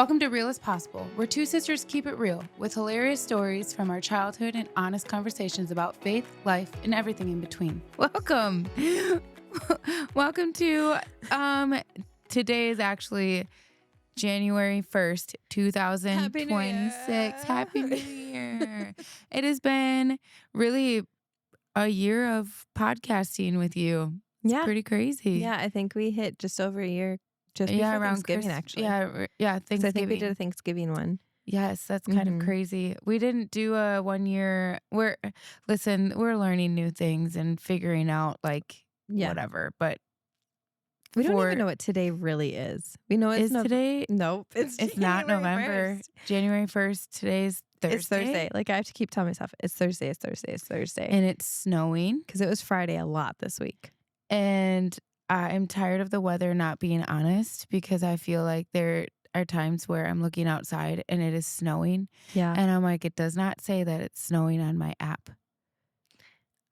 Welcome to Real as Possible, where two sisters keep it real with hilarious stories from our childhood and honest conversations about faith, life, and everything in between. Welcome. Welcome to today is actually January 1st, 2026. Happy New Year. It has been really a year of podcasting with you. It's pretty crazy. Yeah, I think we hit just over a year just before around Thanksgiving, actually. Yeah, Thanksgiving. I think we did a Thanksgiving one. Yes, that's kind of crazy. We didn't do a 1 year. We're learning new things and figuring out whatever. But we don't even know what today really is. We know it's today. Nope, it's not November. 1st. January 1st. Today's Thursday. It's Thursday. Like I have to keep telling myself it's Thursday. It's Thursday. It's Thursday. And it's snowing because it was Friday a lot this week. And I'm tired of the weather not being honest because I feel like there are times where I'm looking outside and it is snowing. Yeah. And I'm like, it does not say that it's snowing on my app.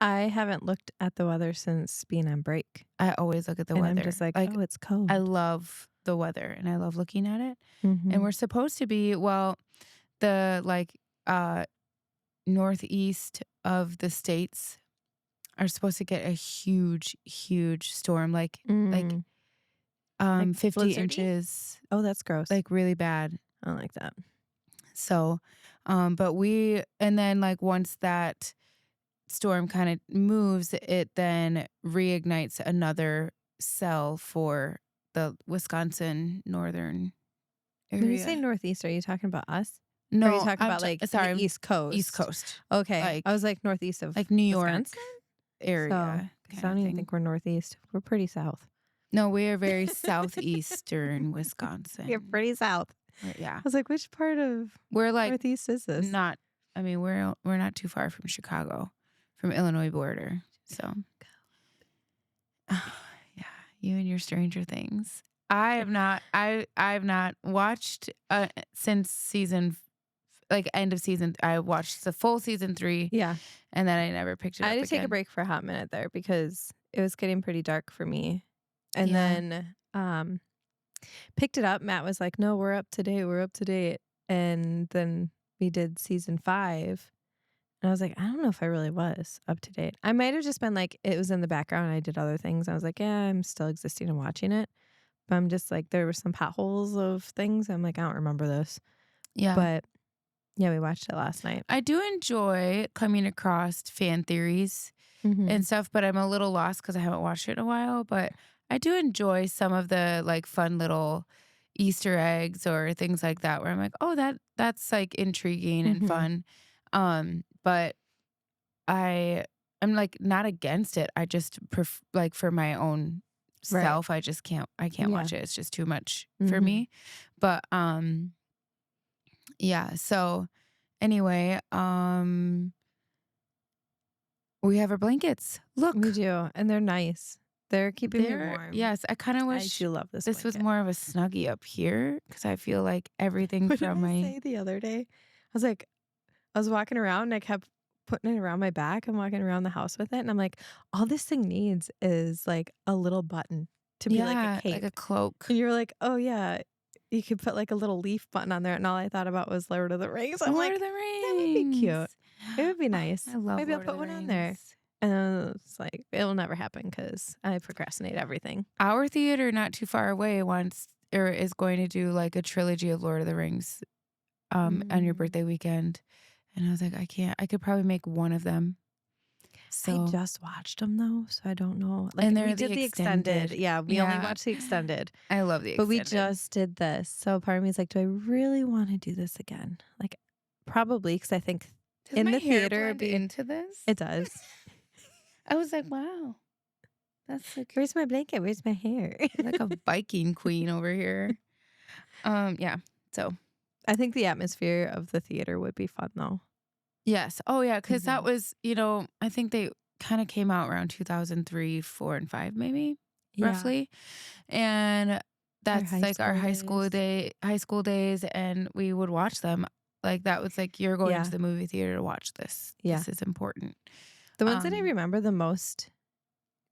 I haven't looked at the weather since being on break. I always look at the weather. I'm just like, oh, it's cold. I love the weather and I love looking at it. Mm-hmm. And we're supposed to be, the northeast of the states are supposed to get a huge storm, 50 inches. Oh, that's gross. Like really bad. I don't like that. So, once that storm kind of moves, it then reignites another cell for the Wisconsin northern area. When you say northeast, are you talking about us? No, or are you talking about the East Coast? East Coast. Okay. I was like northeast of New York Wisconsin? Area. So, I don't even think we're northeast. We're pretty south. No, we are very southeastern Wisconsin. You're pretty south. Yeah. I was like, which part of northeast is this? We're not too far from Chicago, from Illinois border. So, yeah, you and your Stranger Things. I've not watched since end of season. I watched the full season 3. Yeah. And then I never picked it up I had to again. take a break for a hot minute there because it was getting pretty dark for me. And then picked it up. Matt was like, no, we're up to date. And then we did season 5. And I was like, I don't know if I really was up to date. I might have just been like, it was in the background and I did other things. I was like, yeah, I'm still existing and watching it. But I'm just like, there were some potholes of things. I'm like, I don't remember this. Yeah. But yeah, we watched it last night. I do enjoy coming across fan theories and stuff, but I'm a little lost because I haven't watched it in a while. But I do enjoy some of the fun little Easter eggs or things like that where I'm like, oh, that's intriguing and fun. But I'm not against it. I just for my own self, I just can't watch it. It's just too much for me. But yeah. So anyway, we have our blankets. Look, we do, and they're nice. They're keeping me warm. Yes, I kind of wish I do love this was more of a snuggie up here because I feel like everything from my. Say the other day, I was walking around and I kept putting it around my back. I'm walking around the house with it, and I'm like, all this thing needs is like a little button to be like a cape, like a cloak. And you're like, oh yeah. You could put like a little leaf button on there, and all I thought about was Lord of the Rings. I'm Lord like, of the Rings. That would be cute. It would be nice. I love Maybe Lord I'll put of the one Rings. on there. And it's like, it'll never happen because I procrastinate everything. Our theater not too far away is going to do like a trilogy of Lord of the Rings on your birthday weekend. And I was like, I can't. I could probably make one of them. So I just watched them though, so I don't know. And we did the extended. Yeah, we only watched the extended. I love the extended. But we just did this. So part of me is like, do I really want to do this again? Like, probably, because I think Does in my the hair theater blend into this? It does. I was like, wow. That's like, where's my blanket? Where's my hair? like a Viking queen over here. Yeah. So I think the atmosphere of the theater would be fun though. Yes. Oh yeah, because that was, I think they kind of came out around 2003, 4, and 5 maybe, roughly. And that's like our high school days, and we would watch them. Like that was like, you're going to the movie theater to watch this. Yeah. This is important. The ones that I remember the most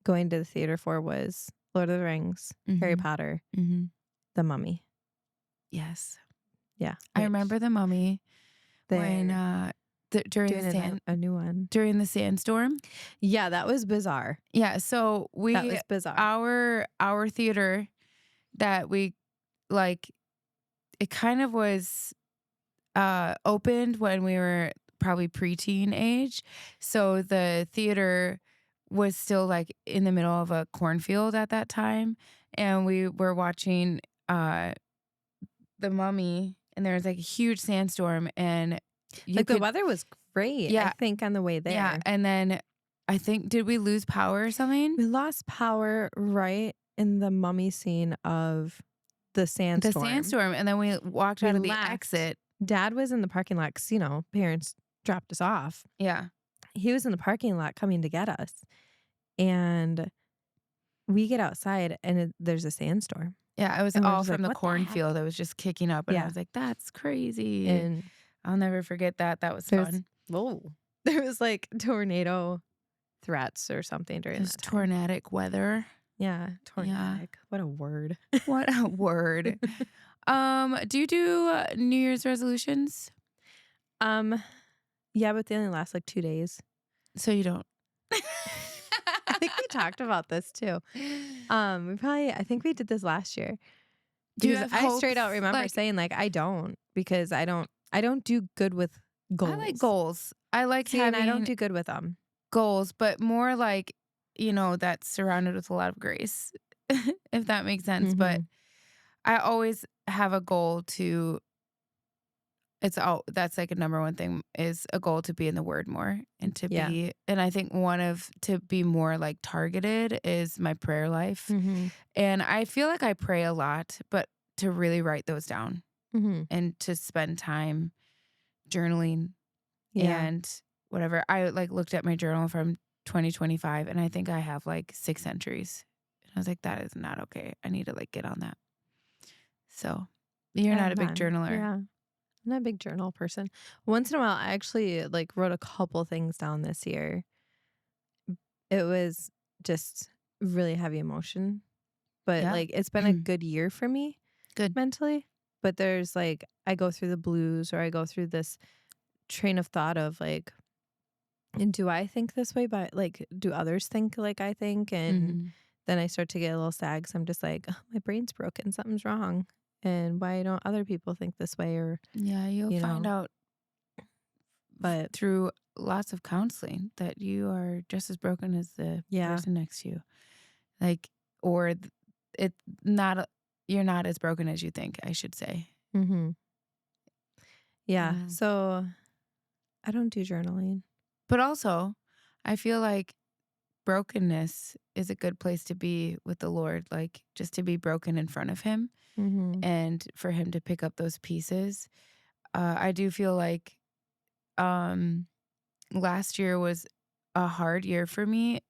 going to the theater for was Lord of the Rings, Harry Potter, The Mummy. Yes. Yeah. I Which remember the Mummy when they're during the doing a new one. during the sandstorm. Yeah, that was bizarre. Yeah, so That was bizarre. our theater that we like it kind of was opened when we were probably preteen age. So the theater was still like in the middle of a cornfield at that time. And we were watching The Mummy, and there was like a huge sandstorm, and you Like the could, weather was great, I yeah, think, on the way yeah. there. And then I think, did we lose power or something? We lost power right in the mummy scene of the The sandstorm. sandstorm. And then we walked We out of the left. exit. Dad was in the parking lot 'cause, parents dropped us off. Yeah. He was in the parking lot coming to get us. And we get outside and there's a sandstorm. Yeah, it was And we're all just like, from the what the heck? cornfield. It was just kicking up, and I Yeah. was like, "That's crazy." And I'll never forget that. That was there's, fun. whoa, there was like tornado threats or something during There's that time. tornadic weather. Yeah, tornadic. What a word. What a word. Do you do New Year's resolutions? Yeah, but they only last like 2 days. So you don't. I think we talked about this too. I think we did this last year. Do you Because have I straight out hopes? remember Like, saying like I don't because I don't do good with goals. I like goals. I like See, and I don't having do good with them. goals, but more like, that's surrounded with a lot of grace, if that makes sense. But Mhm. I always have a goal to that's like a number one thing is a goal to be in the word more and to Yeah. be, and I think one of to be more like targeted is my prayer life. Mhm. And I feel like I pray a lot, but to really write those down Mhm. and to spend time journaling Yeah. and whatever. I like looked at my journal from 2025, and I think I have like 6 entries. And I was like, that is not okay. I need to like get on that. So you're not I'm a big not. journaler. Yeah. I'm not a big journal person. Once in a while I actually like wrote a couple things down this year. It was just really heavy emotion, but Yeah. like it's been a good year for me Good. mentally. But there's like I go through the blues or I go through this train of thought of like, and do I think this way? But like, do others think like I think? And Mhm. then I start to get a little sad because I'm just like, oh, my brain's broken. Something's wrong. And why don't other people think this way? Or, Yeah, you'll you find know, out but through lots of counseling that you are just as broken as the yeah. person next to you. Like, or it not, you're not as broken as you think, I should say. Mm-hmm. Yeah. Yeah. So I don't do journaling. But also, I feel like brokenness is a good place to be with the Lord, like just to be broken in front of Him Mm-hmm. and for Him to pick up those pieces. I do feel like um, last year was a hard year for me.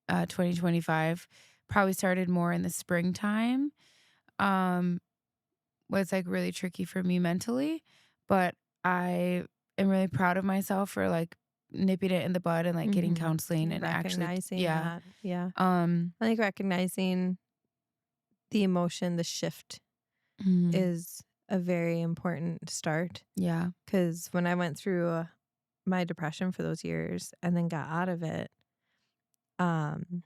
2025 probably started more in the springtime. Um, was like really tricky for me mentally, but I am really proud of myself for like nipping it in the bud and like getting Mm-hmm. counseling and actually, Recognizing yeah. that. Yeah. Um, I think recognizing the emotion, the shift mm, is a very important start. yeah, Because when I went through my depression for those years and then got out of it, um,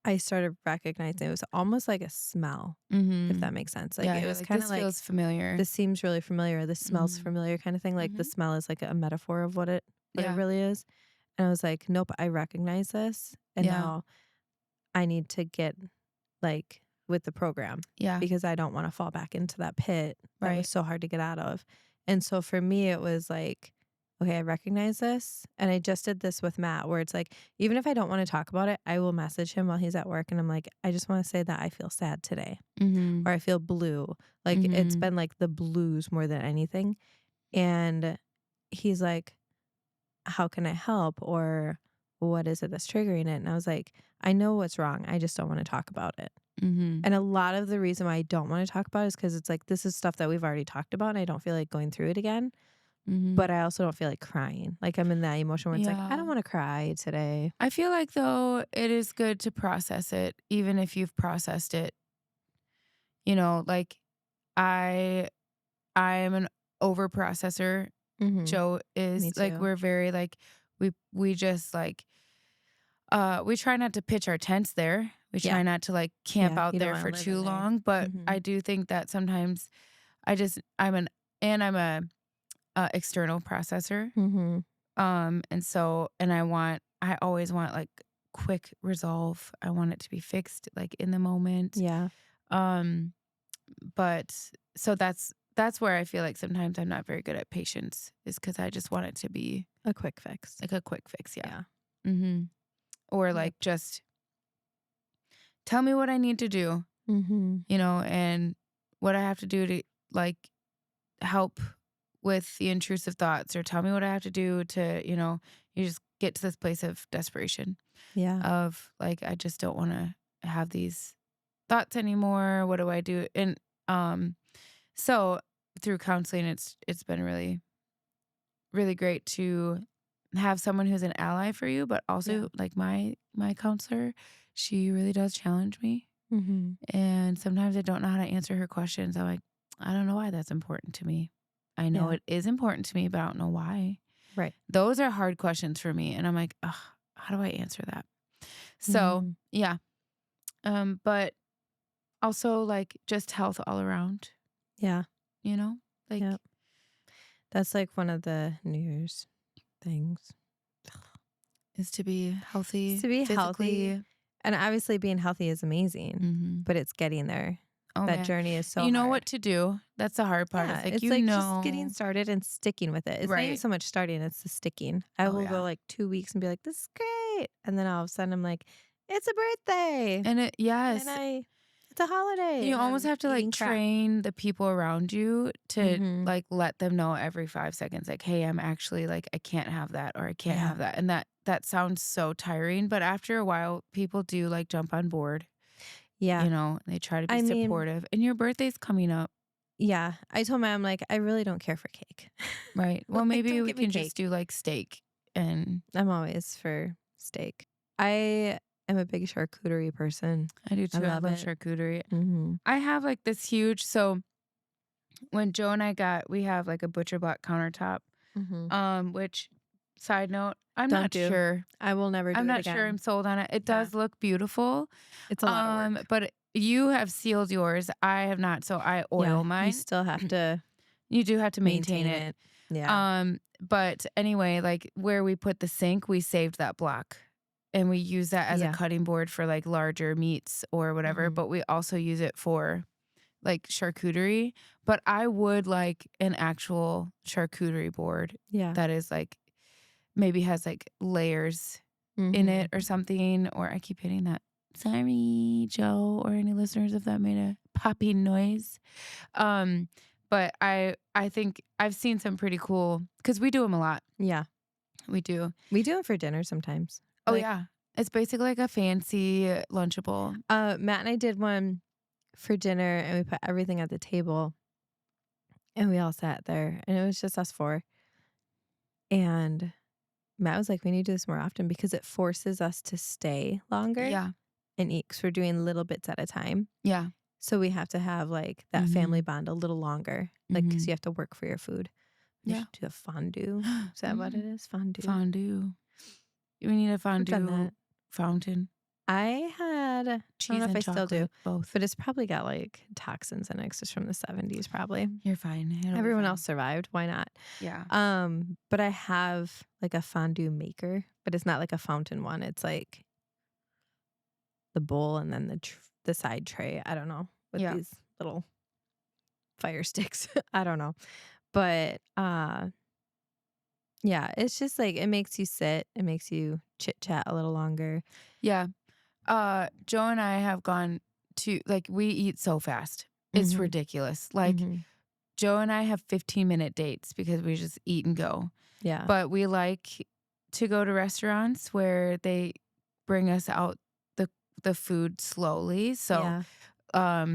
I started recognizing it was almost like a smell, if that makes sense. Like yeah. it You're was like, kind of this like feels familiar. this seems really familiar. This smells Mm, familiar, kind of thing. Like the mhm. smell is like a metaphor of what it Yeah, really is. And I was like, nope, I recognize this, and yeah, now I need to get like with the program yeah. because I don't want to fall back into that pit that was Right. so hard to get out of. And so for me, it was like, okay, I recognize this. And I just did this with Matt where it's like, even if I don't want to talk about it, I will message him while he's at work. And I'm like, I just want to say that I feel sad today Mm-hmm. or I feel blue. Like it's been like the blues more than anything. And he's like, how can I help? Or what is it that's triggering it? And I was like, I know what's wrong. I just don't want to talk about it. Mm-hmm. And a lot of the reason why I don't want to talk about it is because it's like, this is stuff that we've already talked about. And I don't feel like going through it again. Mm-hmm. But I also don't feel like crying. Like I'm in that emotion where it's like, I Yeah. don't want to cry today. I feel like though it is good to process it, even if you've processed it. Like I I'm an over processor. Mhm. Joe is Me like too. we're very like we just like we try not to pitch our tents there. We Yeah. try not to like camp Yeah. out You don't there want to for live too in there. long, but I Mhm. do think that sometimes I'm a external processor. Mhm. I always want like quick resolve. I want it to be fixed like in the moment. Yeah. Um but so that's where I feel like sometimes I'm not very good at patience is cuz I just want it to be A quick fix. like a quick fix, yeah. Yeah. Mhm. Or Yep. like just tell me what I need to do, Mhm. and what I have to do to like help with the intrusive thoughts or tell me what I have to do to, you just get to this place of desperation Yeah. of like I just don't want to have these thoughts anymore. What do I do? And um so through counseling it's been really really great to have someone who's an ally for you, but Yeah. also like my counselor, she really does challenge me. Mhm. And sometimes I don't know how to answer her questions. I'm like, I don't know why that's important to me. I know Yeah. it is important to me, but I don't know why. Right. Those are hard questions for me. And I'm like, ugh, how do I answer that? So Mhm. yeah. But also like just health all around, Yeah. you know? Like Yep. That's like one of the New Year's things. is to be Is healthy to be healthy. physically. And obviously being healthy is amazing, Hmm. but it's getting there. Oh That man. journey is so You know what hard. to do. That's the hard part. Yeah, It's like, it's like just getting started and sticking with it. It's not even right. so much starting, it's the sticking. I Oh will yeah. go like 2 weeks and be like, "This is great." And then all of a sudden I'm like, "It's a birthday." And And yes, it's a holiday you and almost I'm have to like eating crap. train the people around you to Mhm. like let them know every 5 seconds, like, hey, I'm actually like, I can't have that or I can't Yeah. have that. And that sounds so tiring. But after a while, people do like jump on board, Yeah. and they try to be I mean, supportive. And your birthday's coming up, yeah. I told my mom like, "I really don't care for cake." right? Well, Like, maybe don't we give me can just cake. do like steak and I'm always for steak. I am a big charcuterie person. I do I too. I love love it. charcuterie. Mhm. I have like this huge, so when Joe and we have like a butcher block countertop. Mhm. Which side note, I'm Don't not do. sure. I will never do I'm it not sure again. I'm sold on it. It Yeah. does look beautiful. It's a lot of work. But you have sealed yours. I have not, so I Yeah. oil You mine. still have to You do have to maintain maintain it. it. Yeah. But anyway, like where we put the sink, we saved that block. And we use that as a Yeah. cutting board for like larger meats or whatever, Mhm. but we also use it for like charcuterie. But I would like an actual charcuterie board Yeah. that is like maybe has like layers in it Mhm. or something, or I keep hitting that. Sorry, Joe, or any listeners if that made a popping noise. Um, but I think I've seen some pretty cool because we do them a lot. Yeah. We do. We do it for dinner sometimes. Oh Like, yeah, it's basically like a fancy Lunchable. Matt and I did one for dinner and we put everything at the table and we all sat there and it was just us four. And Matt was like, "We need to do this more often because it forces us to stay longer Yeah, and eat because we're doing little bits at a time. yeah, So we have to have like that family mm-hmm. bond a little longer, like because Mm-hmm. you have to work for your food. We Yeah. should do a fondue. Is that what it Mm. is? Fondue. Fondue. We need a We've done fondue that. fountain, I don't know cheese if and I still do, chocolate, both. but it's probably got like toxins in it 'cause it's from the 70s probably. You're fine. It'll be Everyone fine. else survived. Why not? Yeah. But I have like a fondue maker, but it's not like a fountain one. It's like the bowl and then the side tray. I don't know with Yeah. these little fire sticks. I don't know, but yeah, it's just like it makes you sit. It makes you chit chat a little longer. Yeah. Joe and I have gone to like we eat so fast. It's Mm-hmm. ridiculous. Like Mm-hmm. Joe and I have 15-minute dates because we just eat and go. Yeah. But we like to go to restaurants where they bring us out the food slowly. So Yeah.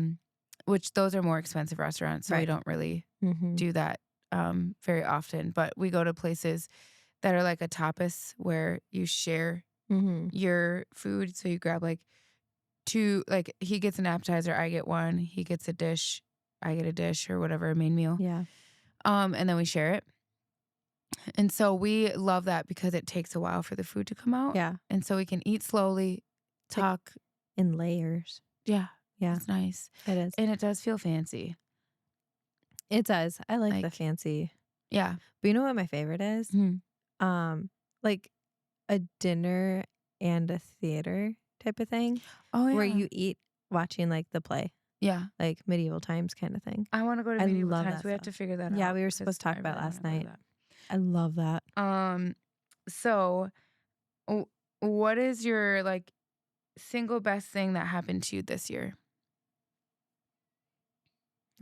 which those are more expensive restaurants, so we Right. don't really Mm-hmm. do that very often. But we go to places that are like a tapas where you share Mm-hmm. your food. So you grab like two, like he gets an appetizer, I get one, he gets a dish, I get a dish or whatever, a main meal. Yeah. And then we share it. And so we love that because it takes a while for the food to come out. Yeah. And so we can eat slowly, It's like talk. in layers. Yeah. Yeah. It's nice. It is. And it does feel fancy. It does. I like the Like, fancy. yeah. But you know what my favorite is? Like a dinner and a theater type of thing Oh, where yeah. you eat watching like the play, Yeah. like medieval times kind of thing. I want to go to I medieval love times. that We have to stuff. figure that out. Yeah, we were 'cause supposed to talk I about it really last wanna go to night. I love that. that. So what is your like single best thing that happened to you this year?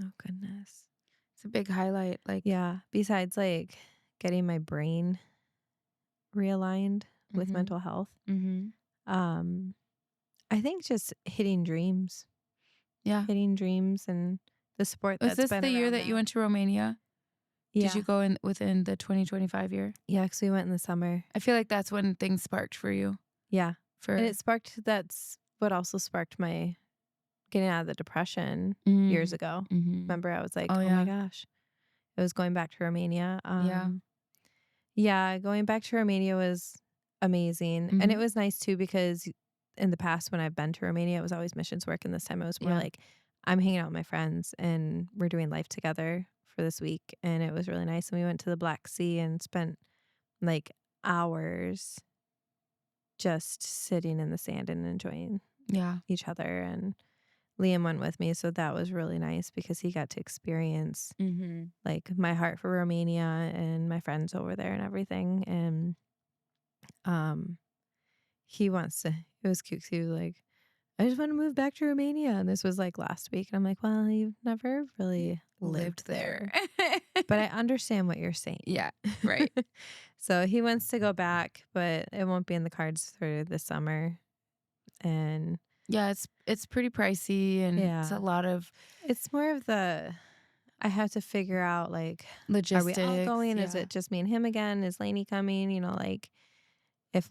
Oh goodness. It's a big highlight. Like, Yeah. Besides like getting my brain realigned with mm-hmm, mental health, mm-hmm. I think just hitting dreams Yeah. and the support Was that's this been the year around that you that. went to Romania? Yeah. Did you go in within the 2025 year? Yeah, because we went in the summer. I feel like that's when things sparked for you. Yeah. For And that's what also sparked my getting out of the depression years ago. mm-hmm. Remember, I was like, Oh, oh yeah. my gosh. It was going back to Romania. Yeah. Yeah, going back to Romania was amazing. And it Mhm. was nice too because in the past when I've been to Romania, it was always missions work. And this time it was more Yeah. like I'm hanging out with my friends and we're doing life together for this week. And it was really nice. And we went to the Black Sea and spent like hours just sitting in the sand and enjoying Yeah. each other. And Liam went with me, so that was really nice because he got to experience Mm-hmm. like my heart for Romania and my friends over there and everything. And he wants to. It was cute. 'Cause he was like, "I just want to move back to Romania," and this was like last week. And I'm like, "Well, you've never really lived there, but I understand what you're saying." Yeah. Right. So he wants to go back, but it won't be in the cards for this summer. And Yeah. It's pretty pricey and it's a yeah, lot of it's more of the I have to figure out like, are we all logistics. going? Is Yeah. it just me and him again? Is Lainey coming? You know, like if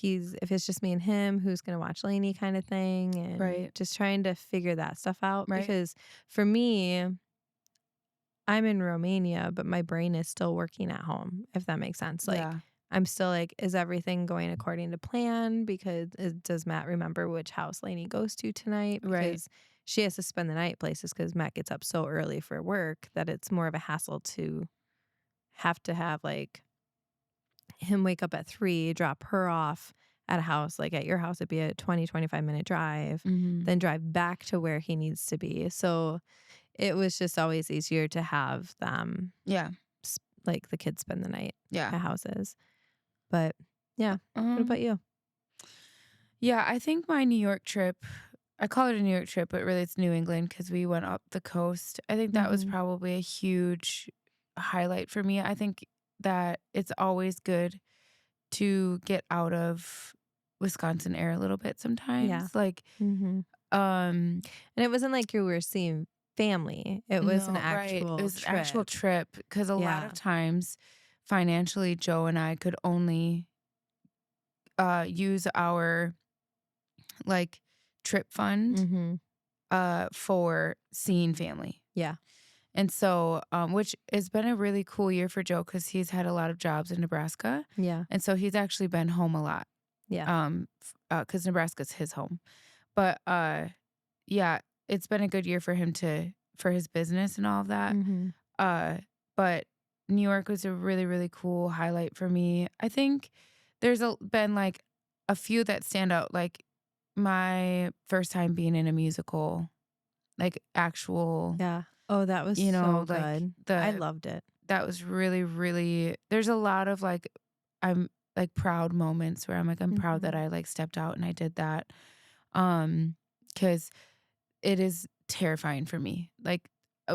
if it's just me and him, who's gonna watch Lainey kind of thing, and Right. just trying to figure that stuff out. Right. Because for me, I'm in Romania, but my brain is still working at home, if that makes sense. Like Yeah. I'm still like, is everything going according to plan? Because does Matt remember which house Lainey goes to tonight? Right. Because she has to spend the night places because Matt gets up so early for work that it's more of a hassle to have like him wake up at 3, drop her off at a house. Like at your house, it'd be a 20-25 minute drive, Mm-hmm. then drive back to where he needs to be. So it was just always easier to have them, Yeah. like the kids spend the night Yeah. at houses. But yeah, what Um, about you? yeah. I think my New York trip, I call it a New York trip, but really it's New England because we went up the coast. I think that was Mhm. probably a huge highlight for me. I think that it's always good to get out of Wisconsin air a little bit sometimes. Yeah. Like, Mm-hmm. um, And it wasn't like you were seeing family. It was an no, right. actual It was an trip. actual trip because a lot Yeah. of times financially, Joe and I could only use our like trip fund Mm-hmm. for seeing family. Yeah. And so, which has been a really cool year for Joe because he's had a lot of jobs in Nebraska. Yeah. And so he's actually been home a lot. Yeah. Because Nebraska's his home. But yeah, it's been a good year for him for his business and all of that. Mm-hmm. But New York was a really, really cool highlight for me. I think there's been like a few that stand out, like my first time being in a musical, like actual, Yeah. Oh, that was you know, so like good. I loved it. that was really, really, there's a lot of like, I'm like proud moments where I'm like, I'm proud that Mhm. I like stepped out and I did that. Cause it is terrifying for me. Like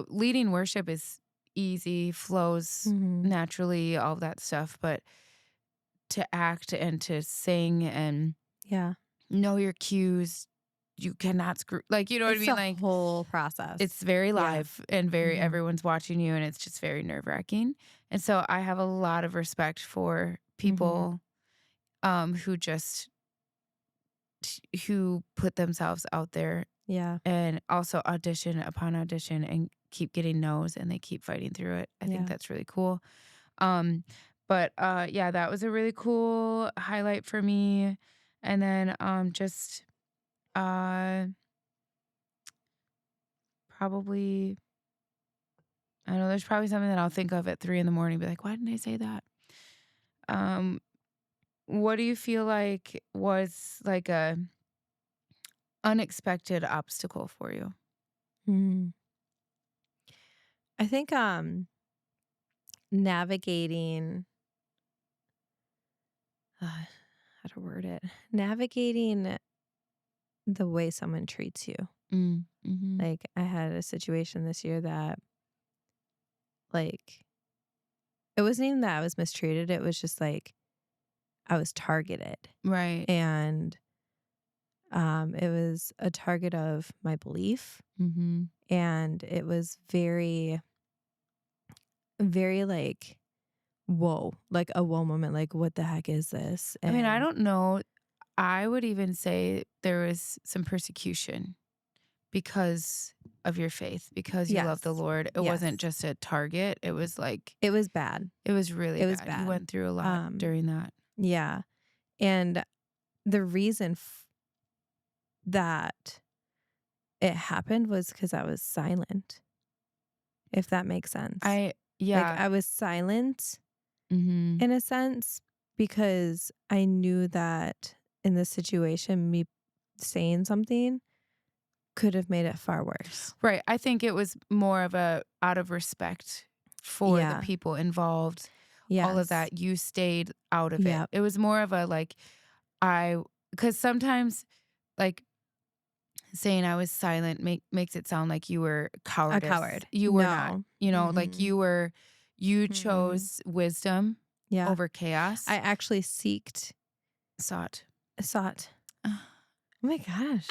leading worship is easy, flows Mhm. naturally, all of that stuff. But to act and to sing and Yeah. know your cues, you cannot screw, like, you know what I It's mean? a Like, whole process. it's very Yeah. live and very, Mhm. everyone's watching you and it's just very nerve wracking. And so I have a lot of respect for people who just, who put themselves out there Yeah. and also audition upon audition and keep getting no's and they keep fighting through it. I think Yeah. that's really cool. Um, but yeah, that was a really cool highlight for me. And then just uh probably I don't know there's probably something that I'll think of at 3 in the morning, be like, why didn't I say that? Um, what do you feel like was like a unexpected obstacle for you? Mm. I think navigating how to word it. Navigating the way someone treats you. Mm, mhm. Like I had a situation this year that like it wasn't even that I was mistreated, it was just like I was targeted. Right. And it was a target of my belief, Mhm. and it was very, very like whoa, like a whoa moment, like what the heck is this? I mean, I And don't know. I would even say there was some persecution because of your faith, because you love the yes, Lord. It yes, wasn't just a target. It was like it was bad. it was really It was bad. You bad. went through a lot Um, during that. yeah. And the reason that it happened was because I was silent, if that makes sense. I Like yeah. I was silent Mhm. in a sense because I knew that in this situation, me saying something could have made it far worse. Right. I think it was more of a out of respect for the Yeah. people involved, all of Yes. that, you stayed out of it. Yep. It was more of a like I because sometimes like saying I was silent makes it sound like you were A cowardice. coward. You were not, No. like Mm-mm. you Mm-mm. chose wisdom Yeah. over I chaos. actually Sought. sought. Oh my gosh.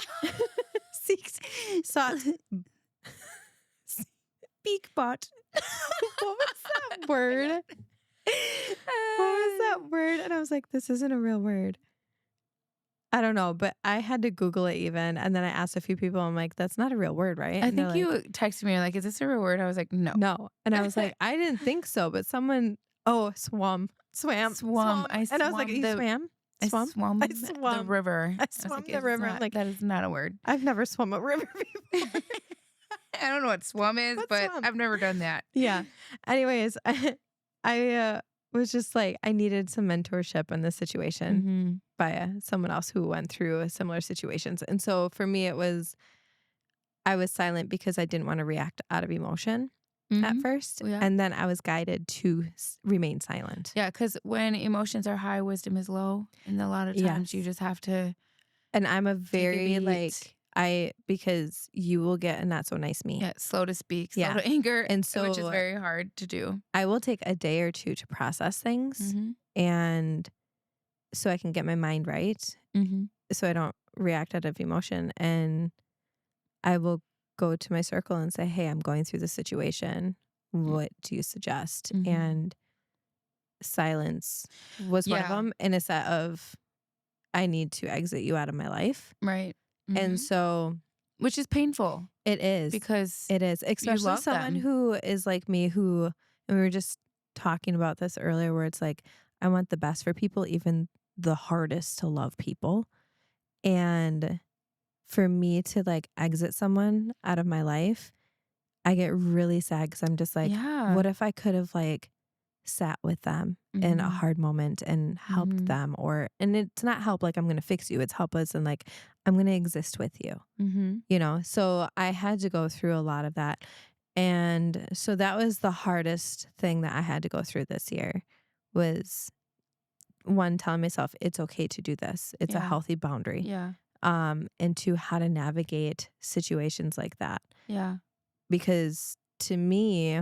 Sought speak bot. What was that word? What was that word? And I was like, this isn't a real word. I don't know, but I had to Google it even. And then I asked a few people, I'm like, that's not a real word, right? I And they're think you like, texted me, you're like, "Is this a real word?" I was like, "No." no. And I was like, I didn't think so, but someone, Swum. swam. And I was like, you swam? I Swam? I swum the swum. river. I I was like, swum the "It's river. I'm not like, that is not a word." I've never swum a river before. I don't know what swum is, What's but swum? I've never done that. Yeah. Anyways, I was just like, I needed some mentorship in this situation Mhm. by someone else who went through similar situations. And so for me, I was silent because I didn't want to react out of emotion at Mhm. first. Yeah. And then I was guided to remain silent. Yeah, because when emotions are high, wisdom is low, and a lot of times you Yes. just have to And I'm a take a very beat. because you will get a not so nice me. Yeah, slow to speak, slow Yeah. to anger, And which is so very hard to do. I will take a day or two to process things, Mhm. and so I can get my mind right, Mhm. so I don't react out of emotion. And I will go to my circle and say, hey, I'm going through this situation. Mm. What do you suggest? Mhm. And silence was one of Yeah, them, in a set of, I need to exit you out of my life. right. And Mhm. so Which is painful it is. because It is. you Especially love someone them. who is like me, and we were just talking about this earlier, where it's like, I want the best for people, even the hardest to love people. And for me to like exit someone out of my life, I get really sad because I'm just like, Yeah. what if I could have like sat with them in a Mhm. hard moment and helped Mhm. them? And it's not help like I'm going to fix you, it's help us and like, I'm going to exist with you, Mhm. So I had to go through a lot of that. And so that was the hardest thing that I had to go through this year, was one, telling myself it's okay to do this. It's a Yeah. healthy boundary. Yeah. And two, how to navigate situations like that. Yeah. Because to me,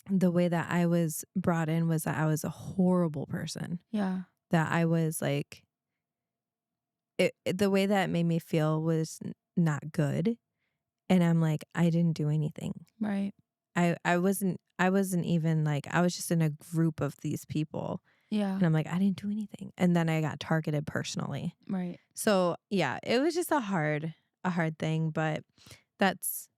the way that I was brought in was that I was a horrible person. Yeah. That I was like, the way that it made me feel was not good. And I'm like, I didn't do anything. Right. I wasn't even like, I was just in a group of these people, Yeah. and I'm like, I didn't do anything. And then I got targeted personally. Right. So yeah, it was just a hard a hard thing, but that's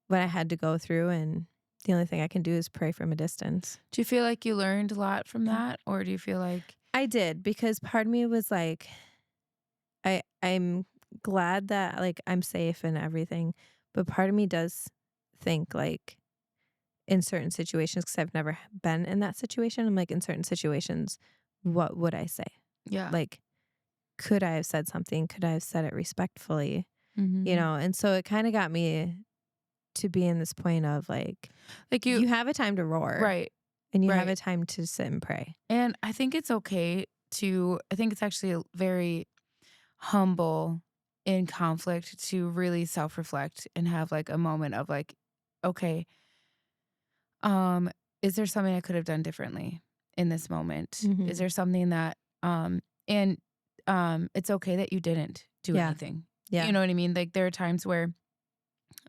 what I had to go through, and the only thing I can do is pray from a distance. Do you feel like you learned a lot from that, or do you feel like I did, because part of me was like, I'm glad that like I'm safe and everything, but part of me does think like in certain situations, because I've never been in that situation, I'm like, in certain situations, what would I say? yeah? Like, could I have said something? Could I have said it respectfully? Mm-hmm. And so it kind of got me to be in this point of like, Like you have a time to roar right, and you have right. a time to sit and pray. And I think it's okay I think it's actually very humble in conflict to really self-reflect and have like a moment of like, okay, um, is there something I could have done differently in this moment? Is Hmm. there something that, and it's okay that you didn't do Yeah. anything. You Yeah. know what I mean? Like there are times where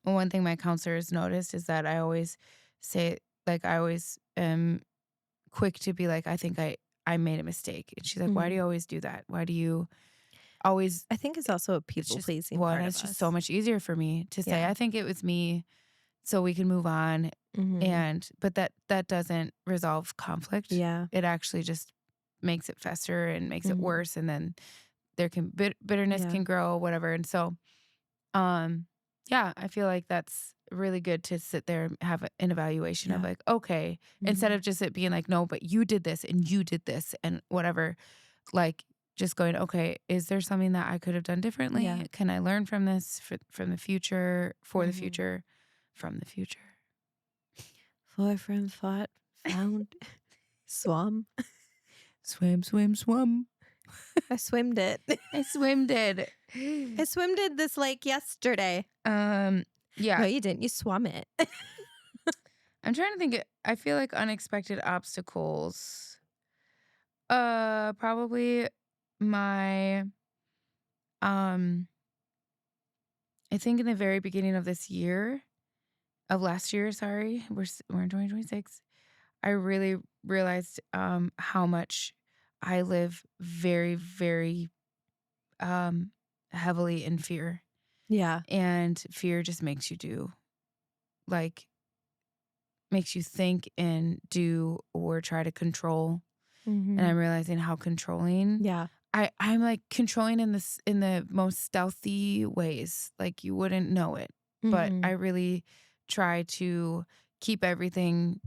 one thing my counselor has noticed is that I always say, like, I always am quick to be like, I made a mistake. And she's like, why do Hmm. you always do that? Why do you always, I think it's also a it's people just, pleasing well, and part of it's just so us. much easier for me to say, Yeah. I think it was me so we can move on. Hmm. But that doesn't resolve conflict. Yeah. It actually just makes it fester and makes it Hmm. worse. And then there can, bitterness Yeah. can grow, whatever. And so, um, yeah, I feel like that's really good to sit there and have an evaluation of Yeah. like, okay, instead Hmm. of just it being like, no, but you did this and you did this and whatever, like just going, okay, is there something that I could have done Yeah. differently? Can I learn from this from the future, for the Hmm. future, from the future? Boyfriend fought, found, swum. Swim, swim, swim. I swimmed it. I swim did. I swimmed it this lake yesterday. Um, No, yeah, you didn't. You swum it. I'm trying to think. I feel like unexpected obstacles. Probably my um. I think in the very beginning of this year, of last year, sorry, we're in 2026. I really realized how much I live very, very um heavily in fear, Yeah. and fear just makes you do like makes you think and do or try to control. And Hmm. I'm realizing how controlling Yeah. I'm like controlling in the most stealthy ways. Like you wouldn't know it. But I Hmm. really try to keep everything,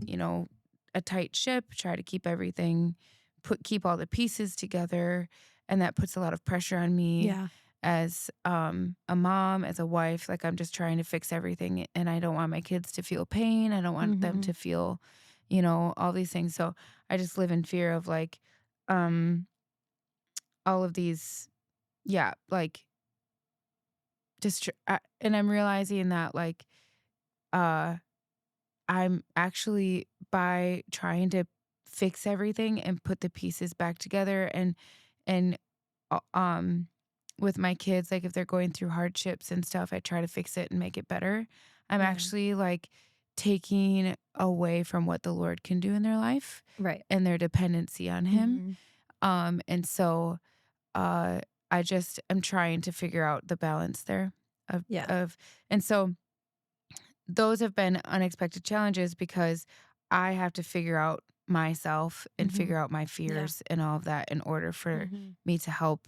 a tight ship, try to keep everything keep all the pieces together. And that puts a lot of pressure on me Yeah. as a mom, as a wife. Like I'm just trying to fix everything and I don't want my kids to feel pain. I don't want them Hmm. to feel, all these things. So I just live in fear of like um all of these, yeah, like and I'm realizing that like uh I'm actually, by trying to fix everything and put the pieces back together, and uh, um with my kids, like if they're going through hardships and stuff, I try to fix it and make it better. I'm Yeah. actually like taking away from what the Lord can do in their life Right. and their dependency on him. Hmm. And so uh I just am trying to figure out the balance there Yeah. of and so those have been unexpected challenges because I have to figure out myself and Hmm. figure out my Yeah. fears and all of that in order for Hmm. me to help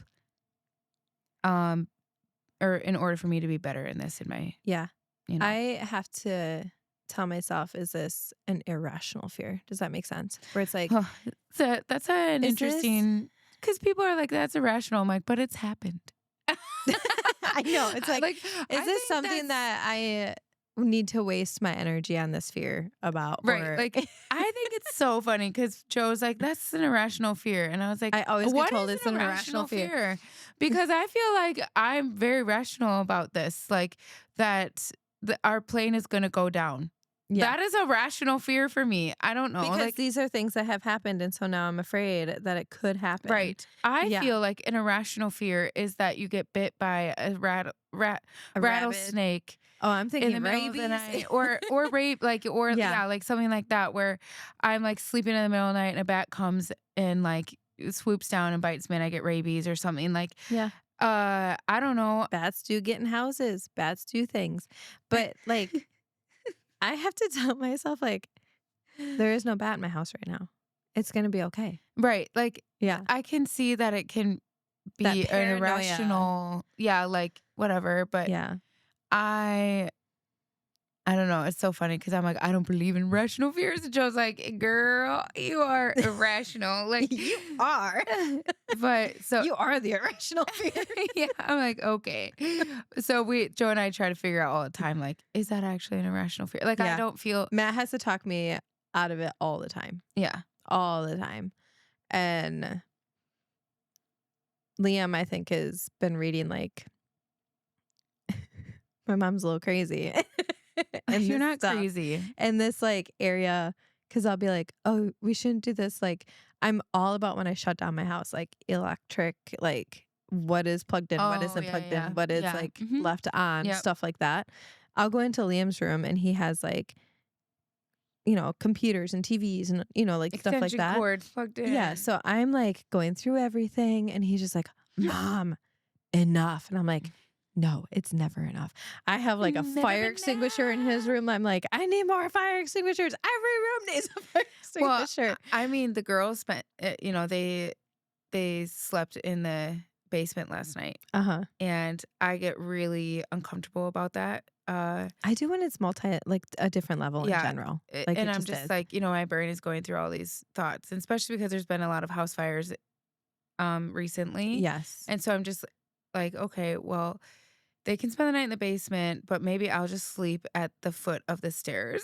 um or in order for me to be better in this in my, Yeah. you know. I have to tell myself, is this an irrational fear? Does that make sense? Where it's like, So that's an is this interesting because people are like that's irrational. I'm like, but it's happened. I know. It's like, Like is I this think something that's that I need to waste my energy on this fear about? right. Or Like I think it's so funny because Joe's like, that's an irrational fear. And I was like, I always get what told is it's an an irrational irrational fear. fear? Because I feel like I'm very rational about this. Like that our plane is going to go down. Yeah. That is a rational fear for me. I don't know. Because Like, these are things that have happened. And so now I'm afraid that it could happen. right. I Yeah. feel like an irrational fear is that you get bit by a A rabid. rattlesnake Oh, I'm in the thinking middle of the rabies. night or rape or Yeah. yeah, like something like that where I'm like sleeping in the middle of the night and a bat comes and like swoops down and bites me and I get rabies or something like Yeah. I don't know. Bats do get in houses. Bats do things. But like I have to tell myself like there is no bat in my house right now. It's gonna be okay. Right. Like Yeah. I can see that it can That be an paranoia. irrational, yeah, like whatever, but Yeah. I I don't know. It's so funny because I'm like, I don't believe in rational fears. And Joe's like, girl, you are irrational. Like, You are. but so, You are the irrational fear. yeah, I'm like, okay. So Joe and I try to figure out all the time, like, is that actually an irrational fear? Like, I Yeah. don't feel, Matt has to talk me out of it all the time. yeah. All the time. And Liam, I think, has been reading like my mom's a little crazy. And You're this not stuff. crazy. And this like area, because I'll be like, oh, we shouldn't do this. Like, I'm all about when I shut down my house, like electric, like what is plugged in, what Oh, isn't yeah, plugged yeah. in, what is Yeah. like Mhm. left on, Yep. stuff like that. I'll go into Liam's room and he has like, computers and TVs and, like stuff like Extension that. cords plugged in. Yeah. So I'm like going through everything and he's just like, Mom, enough. And I'm like, no, it's never enough. I have like a Never fire extinguisher in his room. I'm like, I need more fire extinguishers. Every room needs a fire Well, extinguisher. I mean, the girls spent, they slept in the basement last night. Uh-huh. And I get really uncomfortable about that. I do when it's like a different level in Yeah, general. Like and it I'm just just is. like, my brain is going through all these thoughts, and especially because there's been a lot of house fires recently. Yes. And so I'm just like, okay, well, they can spend the night in the basement, but maybe I'll just sleep at the foot of the stairs.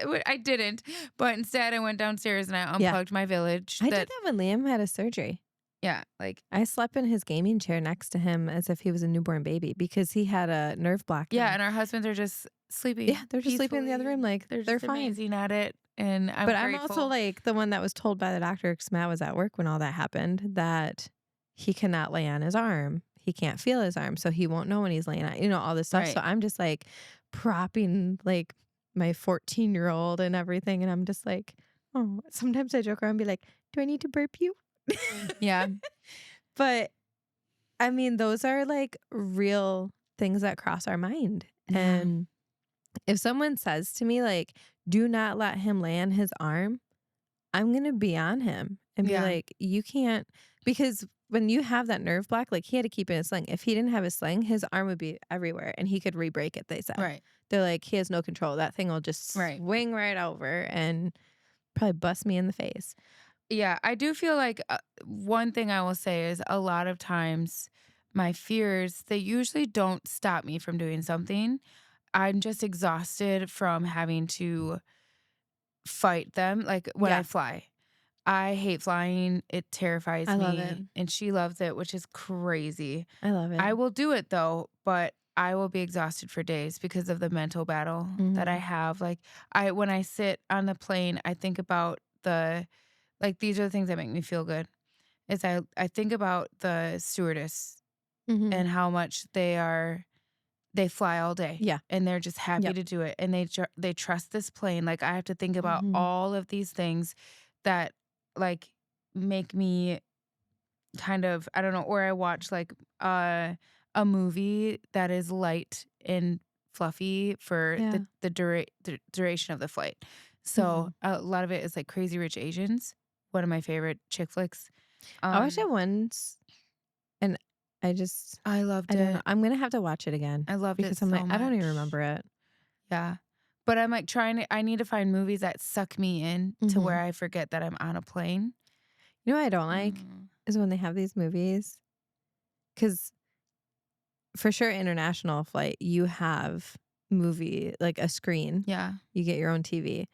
Like I didn't, but instead I went downstairs and I unplugged my village. I did that when Liam had his surgery. Yeah, like I slept in his gaming chair next to him as if he was a newborn baby because he had a nerve block. yeah, and our husbands are just sleeping. Yeah, they're just sleeping in the other room. Like they're they're just fine. amazing at it, and I'm But grateful. I'm also like the one that was told by the doctor because Matt was at work when all that happened that he cannot lay on his arm. He can't feel his arm, so he won't know when he's laying on, all this stuff. Right. So I'm just like propping like my 14-year-old and everything. And I'm just like, oh, sometimes I joke around and be like, do I need to burp you? Yeah. But I mean, those are like real things that cross our mind. Yeah. And if someone says to me, like, do not let him lay on his arm, I'm going to be on him and be Yeah. like, you can't, because when you have that nerve block, like he had to keep it in a sling. If he didn't have a sling, his arm would be everywhere and he could re-break it, they said. Right. They're like, he has no control. That thing will just swing right over and probably bust me in the face. Yeah, I do feel like one thing I will say is a lot of times my fears, they usually don't stop me from doing something. I'm just exhausted from having to fight them. Like when I fly, I hate flying. It terrifies me. I love it. And she loves it, which is crazy. I love it. I will do it though, but I will be exhausted for days because of the mental battle that I have. Like when I sit on the plane, I think about these are the things that make me feel good. Is I think about the stewardess and how much they fly all day. Yeah. And they're just happy to do it. And they trust this plane. Like I have to think about all of these things that like make me kind of, I don't know, or I watch like a movie that is light and fluffy for the duration of the flight. So a lot of it is like Crazy Rich Asians, one of my favorite chick flicks. I watched it once and I loved I don't it. know. I'm going to have to watch it again. I loved it because I'm so like, I don't even much. remember it. Yeah. But I'm like I need to find movies that suck me in to where I forget that I'm on a plane. You know what I don't like is when they have these movies. Because for sure, international flight, you have movie, like a screen. Yeah. You get your own TV.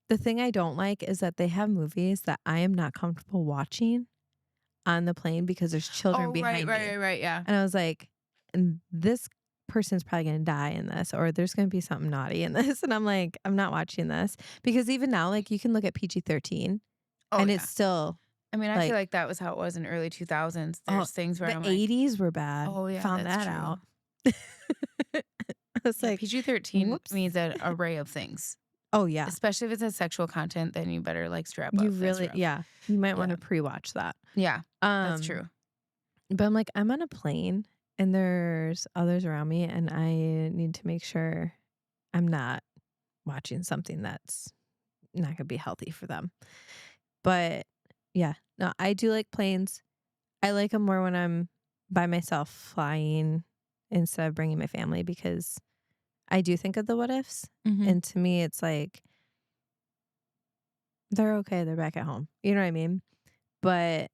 The thing I don't like is that they have movies that I am not comfortable watching on the plane because there's children behind me. Right, yeah. And I was like, and this person's probably going to die in this, or there's going to be something naughty in this. And I'm like, I'm not watching this. Because even now, like, you can look at PG-13 and it's still... I mean, I feel like that was how it was in early 2000s. There's things where the I'm 80s were bad. oh yeah, Found that's that true. out. I was like, PG-13 means an array of things. Oh yeah. Especially if it has sexual content, then you better like strap up. You really, you might want to pre-watch that. Yeah, that's true. But I'm like, I'm on a plane and there's others around me, and I need to make sure I'm not watching something that's not gonna be healthy for them. But yeah, no, I do like planes. I like them more when I'm by myself flying instead of bringing my family because I do think of the what ifs. Hmm. And to me, it's like, they're okay. They're back at home. You know what I mean? But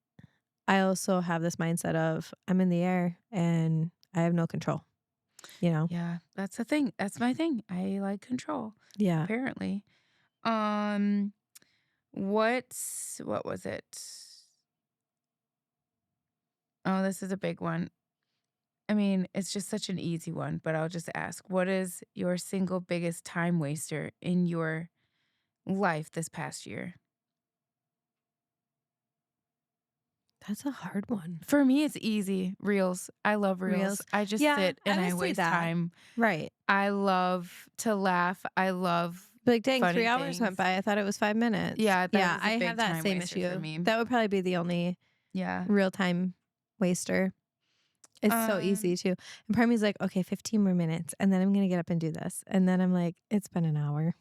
I also have this mindset of I'm in the air and I have no control, you know? Yeah, that's the thing. That's my thing. I like control, Yeah. apparently. Um, what was it? Oh, this is a big one. I mean, it's just such an easy one, but I'll just ask, what is your single biggest time waster in your life this past year? That's a hard one. For me, it's easy. Reels. I love reels. Reels. I just Yeah, sit and I I would say waste that. time. Right. I love to laugh. I love But like, dang, funny 3 hours went things. by. I thought it was 5 minutes. Yeah, that Yeah, was a I have big that time same waster for issue. me. That would probably be the only Yeah. real time waster. It's so easy Um, too. And part of me is like, okay, 15 more minutes, and then I'm gonna get up and do this. And then I'm like, it's been an hour.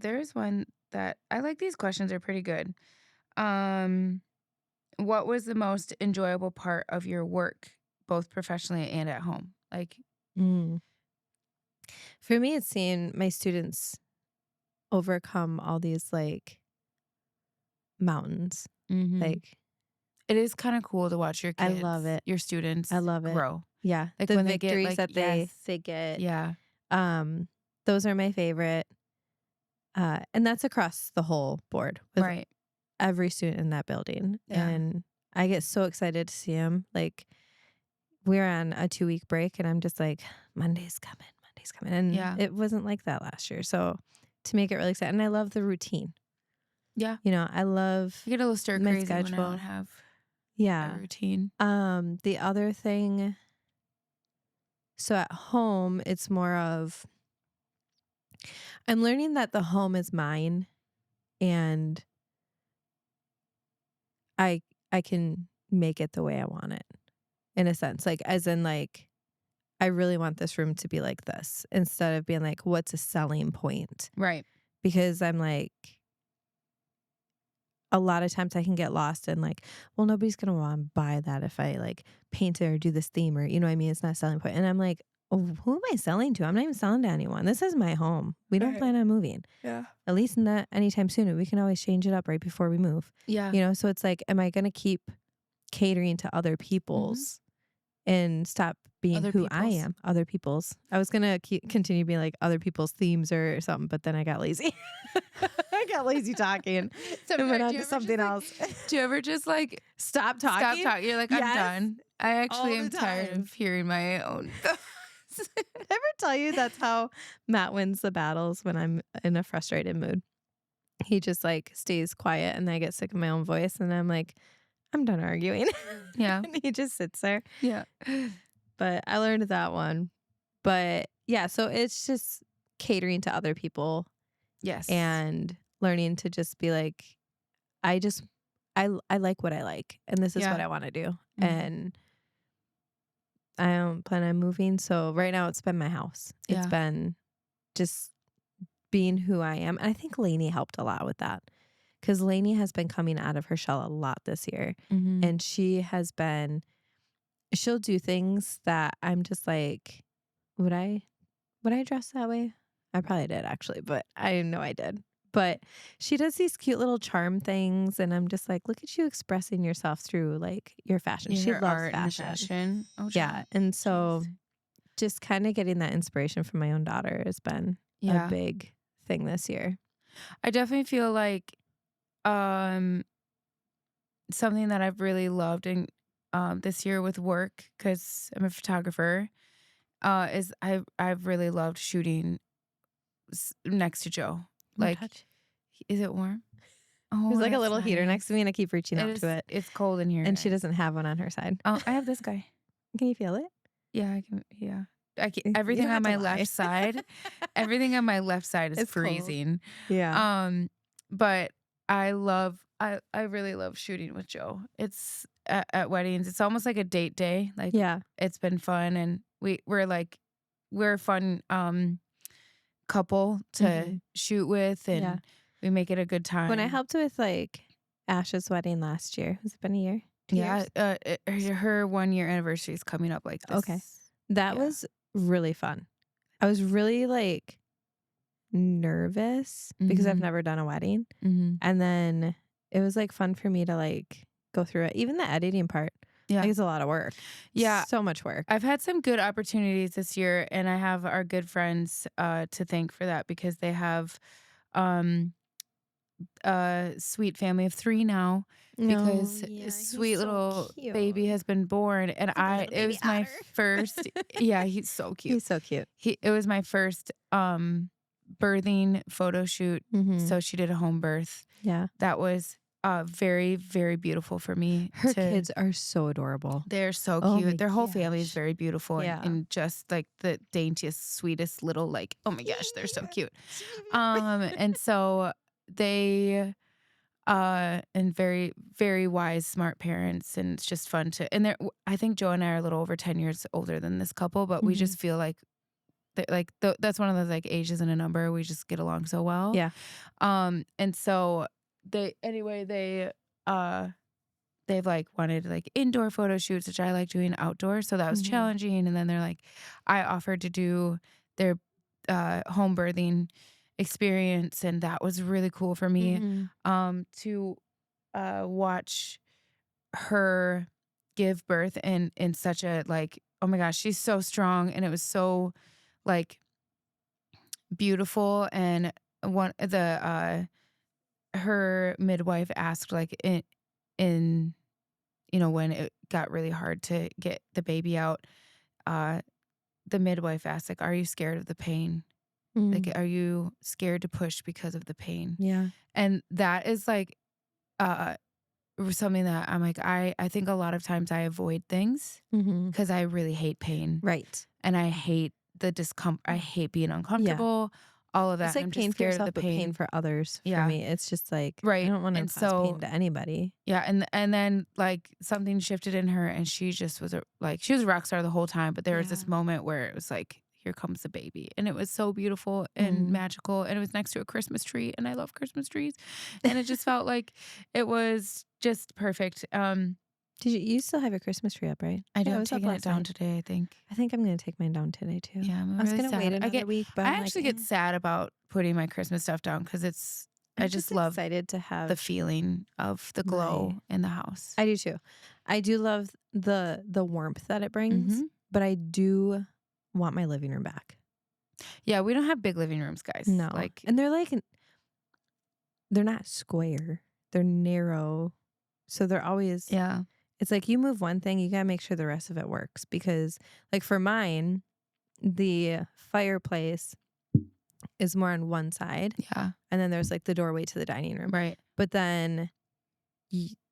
there's one that I like. These questions are pretty good. Um, what was the most enjoyable part of your work, both professionally and at home? Like, Mm. For me, it's seeing my students overcome all these like mountains. mhm. Like, It is kind of cool to watch your I love kids, it. your I students love it. grow. Yeah. Like The when they get victories like, that yes, they get, yeah, um, those are my favorite. And that's across the whole board with right, every student in that building. yeah, And I get so excited to see them. Like, we're on a 2-week break, and I'm just like, Monday's coming, Monday's coming. And yeah, it wasn't like that last year. So to make it really exciting, and I love the routine. yeah. I love I get a little stir my crazy when I don't schedule. have a Yeah. routine. The other thing, so at home, it's more of I'm learning that the home is mine, and I I can make it the way I want it in a sense. Like, as in, like, I really want this room to be like this instead of being like, what's a selling point? Right. Because I'm like, a lot of times I can get lost in like, well, nobody's gonna want to buy that if I like paint it or do this theme, or you know what I mean? It's not a selling point. And I'm like, oh, who am I selling to? I'm not even selling to anyone. This is my home. We don't Right. plan on moving. Yeah. At least not anytime soon. We can always change it up right before we move. Yeah. So it's like, am I gonna keep catering to other Hmm. people's and stop being Other who I people's. am? Other people's. I was gonna continue being like other people's themes or something, but then I got lazy. I got lazy talking and went on to something else. Do you ever just like Stop stop talking. talking? You're like, I'm Yes, done. I all actually the am tired time. of hearing my own thoughts. Did I ever tell you that's how Matt wins the battles when I'm in a frustrated mood? He just like stays quiet, and then I get sick of my own voice, and I'm like, I'm done arguing. Yeah. And he just sits there. Yeah. But I learned that one. But yeah, so it's just catering to other people Yes. and learning to just be like, I just I like what I like, and this is Yeah. what I want to do. Mhm. And I don't plan on moving. So right now it's been my house. It's Yeah. been just being who I am. And I think Lainey helped a lot with that, because Lainey has been coming out of her shell a lot this year. Mhm. And she'll do things that I'm just like, would I dress that way? I probably did actually, but I know I did. But she does these cute little charm things, and I'm just like, look at you expressing yourself through like your fashion. Yeah, She her loves art and fashion. fashion. Oh, Yeah. child. And so Jeez. just kind of getting that inspiration from my own daughter has been a Yeah. big thing this year. I definitely feel like um something that I've really loved in this year with work, because I'm a photographer, is I've really loved shooting next to Joe. Oh, Like, touch. is it warm? There's Oh, like a that's little heater next to nice. me, and I keep reaching It out is. to it. It's cold in here, And she guys. doesn't have one on her side. Oh, I have this guy. Can you feel it? Yeah, I can. Yeah, You everything don't on have to my lie. left side. Everything on my left side is It's cold. freezing. Yeah. But I really love shooting with Joe. It's at weddings. It's almost like a date day. Like Yeah. it's been fun, and we're a fun couple to shoot with, Yeah. and we make it a good When I time. helped with like Ash's wedding last year, has it been a year? 2 Yeah, years? her 1 year anniversary is coming up like this. Okay. That Yeah. was really fun. I was really like nervous because I've never done a wedding. And then it was like fun for me to like go through it. Even the editing part. Yeah. Like, it's a lot of work. Yeah. So much work. I've had some good opportunities this year, and I have our good friends to thank for that, because they have a sweet family of 3 now, because a sweet little baby has been born, and it was my first. Yeah, he's so cute. He's so cute. It was my first birthing photo shoot. So she did a home birth. Yeah. That was very, very beautiful for me. Her kids are so adorable. They're so Oh cute. my Their whole family is gosh. very beautiful, Yeah. and just like the daintiest, sweetest little, like, oh my gosh, they're so cute. And so they and very, very wise, smart parents, and it's just fun to. And I think Joe and I are a little over 10 years older than this couple, but we just feel like that's one of those like age isn't a number. We just get along so well. Yeah. And so they've like wanted like indoor photo shoots, which I like doing outdoor. So that was challenging. And then they're like, I offered to do their home birthing experience, and that was really cool for me to watch her give birth in such a like, oh my gosh, she's so strong, and it was so like beautiful. And her midwife asked like in when it got really hard to get the baby out, the midwife asked like, are you scared of the pain? Like, are you scared to push because of the pain? Yeah. And that is like something that I'm like, I think a lot of times I avoid things because I really hate pain. Right. And I hate the discomfort. I hate being uncomfortable. All of that. It's like I'm pain just for scared yourself, of the but pain for others. Yeah. For me, it's just like, right. I don't want to And cause so, pain to anybody. Yeah, and then like something shifted in her, and she just was she was a rock star the whole time. But there was this moment where it was like, here comes the baby, and it was so beautiful and magical, and it was next to a Christmas tree, and I love Christmas trees, and it just felt like it was just perfect. Did you still have your Christmas tree up, right? I do. Yeah, I'm taking it down today, I think. I think I'm going to take mine down today too. Yeah, I was going to wait another week, but I actually get sad about putting my Christmas stuff down, because I just love excited to have the feeling of the glow in the house. I do too. I do love the warmth that it brings, but I do want my living room back. Yeah, we don't have big living rooms, guys. No, and they're not square. They're narrow, so they're always It's like you move one thing, you gotta make sure the rest of it works, because like for mine, the fireplace is more on one side. Yeah. And then there's like the doorway to the dining room. Right. But then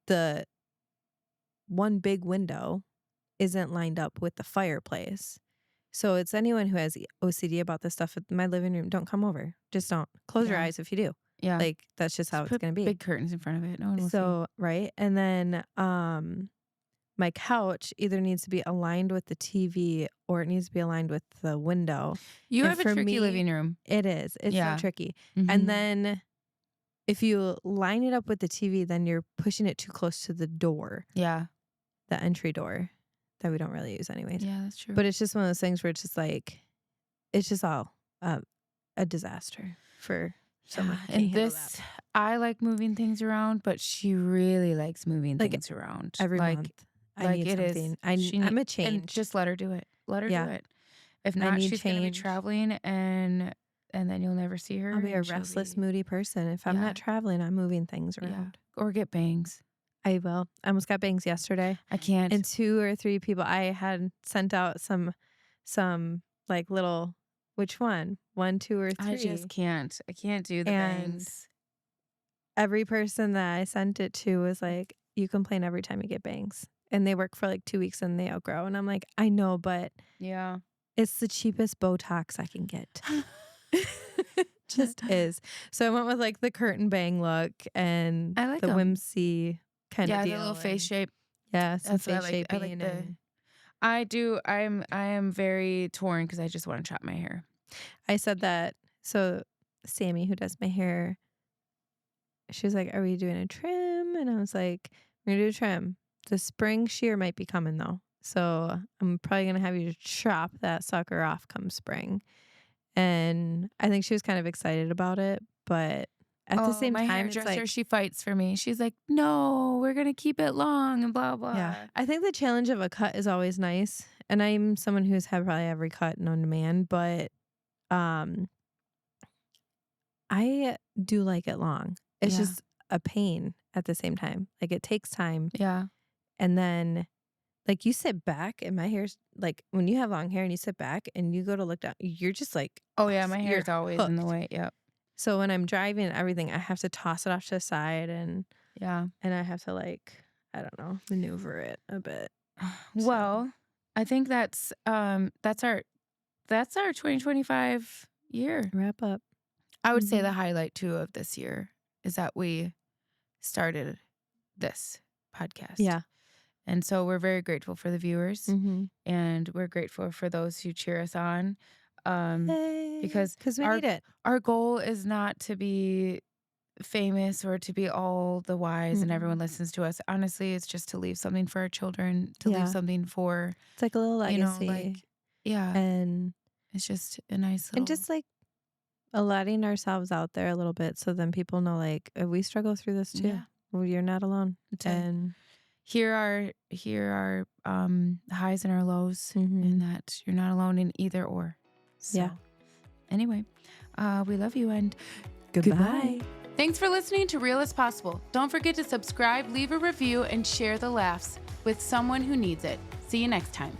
the one big window isn't lined up with the fireplace. So it's anyone who has OCD about this stuff in my living room, don't come over. Just don't. Close your eyes if you do. Yeah. Like that's just how it's going to be. Big curtains in front of it. No one will see. Right. And then my couch either needs to be aligned with the TV or it needs to be aligned with the window. You have a tricky living room. It is. It's so tricky. And then if you line it up with the TV, then you're pushing it too close to the door. Yeah. The entry door that we don't really use anyways. Yeah, that's true. But it's just one of those things where it's just like, it's just all a disaster for someone. And I like moving things around, but she really likes moving things around. Every month. I need something. I'm a change. And just let her do it. Let her do it. If not, she's going to be traveling, and then you'll never see her. I'll be a restless, moody person. If I'm not traveling, I'm moving things around. Yeah. Or get bangs. I will. I almost got bangs yesterday. I can't. And 2 or 3 people, I had sent out some like little, which one? 1, 2, or 3. I just can't. I can't do the bangs. Every person that I sent it to was like, you complain every time you get bangs. And they work for like 2 weeks and they outgrow. And I'm like, I know, but yeah, it's the cheapest Botox I can get. Just is. So I went with like the curtain bang look and I like the them. whimsy kind of deal. Yeah, the little face shape. Yeah, some That's what face shaping. I like I do. I am very torn because I just want to chop my hair. I said that. So Sammy, who does my hair, she was like, "Are we doing a trim?" And I was like, "We're gonna do a trim. The spring shear might be coming though, so I'm probably gonna have you chop that sucker off come spring." And I think she was kind of excited about it, but at the Oh, same my time, it's hairdresser, like, she fights for me. She's like, "No, we're gonna keep it long and blah yeah, blah." I think the challenge of a cut is always nice. And I'm someone who's had probably every cut known to man, but um, I do like it long. It's Yeah, just a pain at the same time. Like it takes time. yeah. And then like you sit back and my hair's like when you have long hair and you sit back and you go to look down, you're just like, Oh yeah, my hair you're is always in the hooked. way. Yep. So when I'm driving and everything, I have to toss it off to the side Yeah. and I have to like, I don't know, maneuver it a bit. So Well, I think that's our 2025 year. wrap up. I would say Hmm. the highlight too of this year is that we started this podcast. Yeah. And so we're very grateful for the viewers Mm-hmm. and we're grateful for those who cheer us on. Because Because we need it. our goal is not to be famous or to be all the wise and everyone Mm-mm. listens to us. Honestly, it's just to leave something for our children, to leave Yeah. something for, It's like a little legacy. like, yeah, and it's just a nice and little, just like letting ourselves out there a little bit so then people know like we struggle through this too. yeah. Well, you're not alone. To And hear our highs and our lows, mm-hmm. and that you're not alone in either or. So, yeah. anyway, we love you and Goodbye. Thanks for listening to Real as Possible. Don't forget to subscribe, leave a review, and share the laughs with someone who needs it. See you next time.